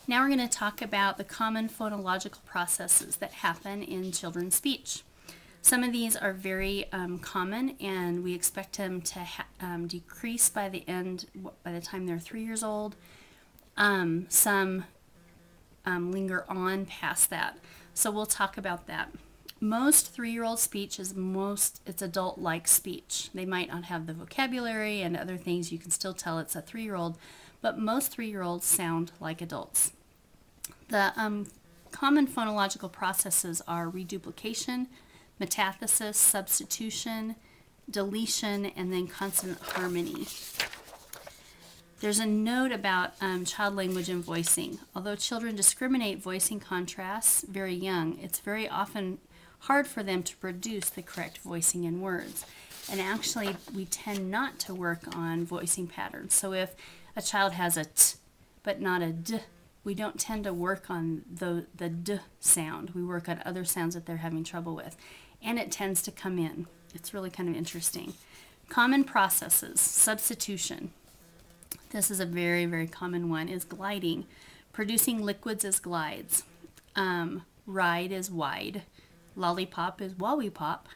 Now we're going to talk about the common phonological processes that happen in children's speech. Some of these are very common, and we expect them to decrease by the time they're 3 years old. Some linger on past that. So we'll talk about that. Most 3-year-old speech is it's adult-like speech. They might not have the vocabulary and other things. You can still tell it's a 3-year-old, but most 3-year-olds sound like adults. The common phonological processes are reduplication, metathesis, substitution, deletion, and then consonant harmony. There's a note about child language and voicing. Although children discriminate voicing contrasts very young, it's very often hard for them to produce the correct voicing in words. And actually, we tend not to work on voicing patterns. So if a child has a t but not a d, we don't tend to work on the d sound. We work on other sounds that they're having trouble with. And it tends to come in. It's really kind of interesting. Common processes, substitution. This is a very, very common one, is gliding. Producing liquids is glides. Ride is wide. Lollipop is wallipop.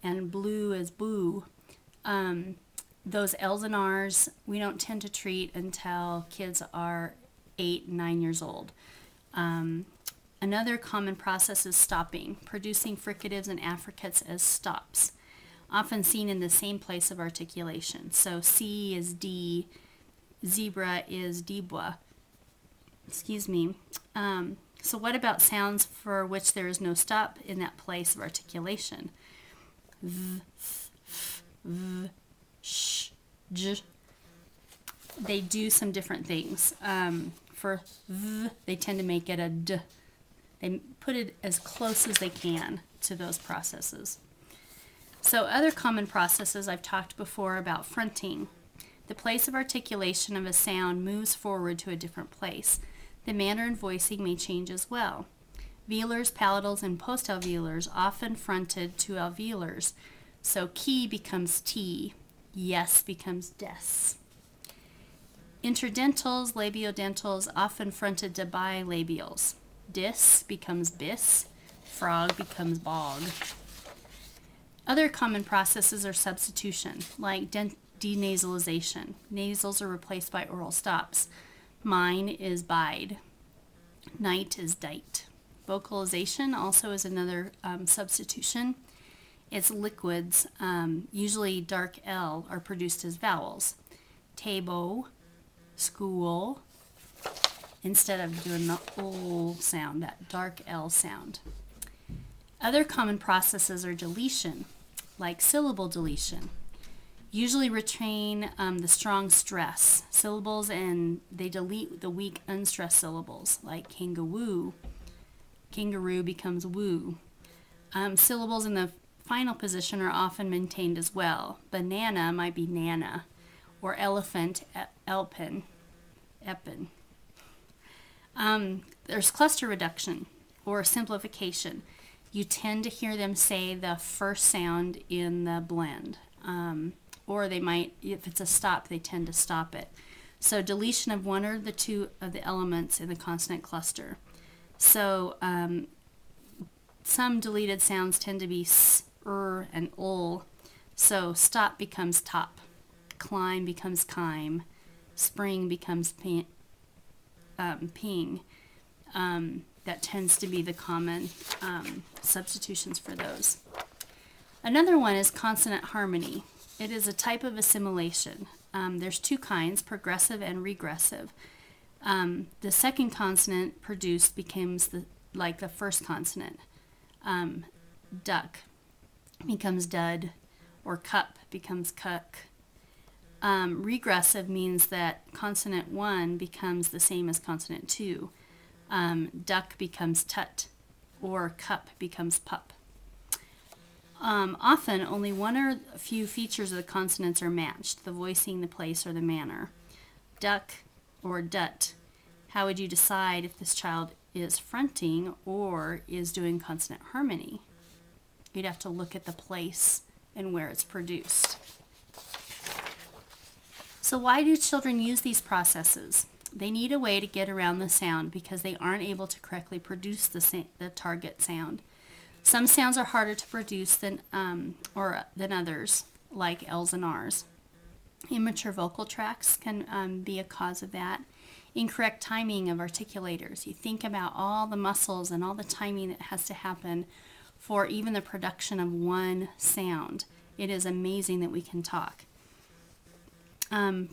And blue is boo. Those L's and R's we don't tend to treat until kids are 8, 9 years old. Another common process is stopping, producing fricatives and affricates as stops, often seen in the same place of articulation. So C is D, zebra is debois. Excuse me. So what about sounds for which there is no stop in that place of articulation? V, f, v, sh, j. They do some different things. For v, they tend to make it a d. They put it as close as they can to those processes. So other common processes I've talked before about fronting. The place of articulation of a sound moves forward to a different place. The manner in voicing may change as well. Velars, palatals, and postalveolars often fronted to alveolars. So key becomes T, yes becomes des. Interdentals, labiodentals often fronted to bilabials. Dis becomes bis, frog becomes bog. Other common processes are substitution, like denasalization. Nasals are replaced by oral stops. Mine is bide. Night is dite. Vocalization also is another substitution. Its liquids, usually dark L, are produced as vowels. Table, school, instead of doing the O sound, that dark L sound. Other common processes are deletion, like syllable deletion. Usually retain the strong stress syllables, and they delete the weak unstressed syllables, like kangaroo. Kangaroo becomes woo. Syllables in the final position are often maintained as well. Banana might be nana, or elephant, elpin, epin. There's cluster reduction or simplification. You tend to hear them say the first sound in the blend. Or they might, if it's a stop, they tend to stop it. So deletion of one or the two of the elements in the consonant cluster. So some deleted sounds tend to be s, and ul. So stop becomes top. Climb becomes chime. Spring becomes ping. That tends to be the common substitutions for those. Another one is consonant harmony. It is a type of assimilation. There's two kinds, progressive and regressive. The second consonant produced becomes like the first consonant. Duck becomes dud, or cup becomes cuck. Regressive means that consonant 1 becomes the same as consonant 2. Duck becomes tut, or cup becomes pup. Often, only one or a few features of the consonants are matched, the voicing, the place, or the manner. Duck or dut. How would you decide if this child is fronting or is doing consonant harmony? You'd have to look at the place and where it's produced. So why do children use these processes? they need a way to get around the sound because they aren't able to correctly produce the target sound. Some sounds are harder to produce than others, like L's and R's. Immature vocal tracts can be a cause of that. Incorrect timing of articulators. You think about all the muscles and all the timing that has to happen for even the production of one sound. It is amazing that we can talk.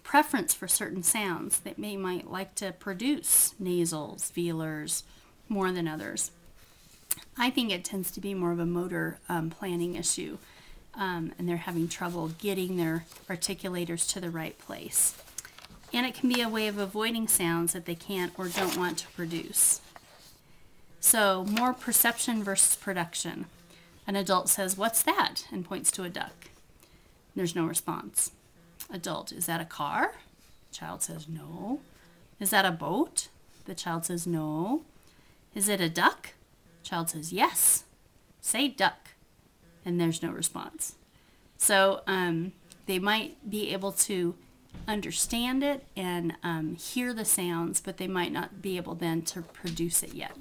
Preference for certain sounds that might like to produce nasals, velars, more than others. I think it tends to be more of a motor planning issue, and they're having trouble getting their articulators to the right place. And it can be a way of avoiding sounds that they can't or don't want to produce. So more perception versus production. An adult says, "What's that?" and points to a duck. There's no response. Adult, "Is that a car?" Child says, "No." "Is that a boat?" The child says, "No." "Is it a duck?" Child says, "Yes." "Say duck." And there's no response. So they might be able to understand it and hear the sounds, but they might not be able then to produce it yet.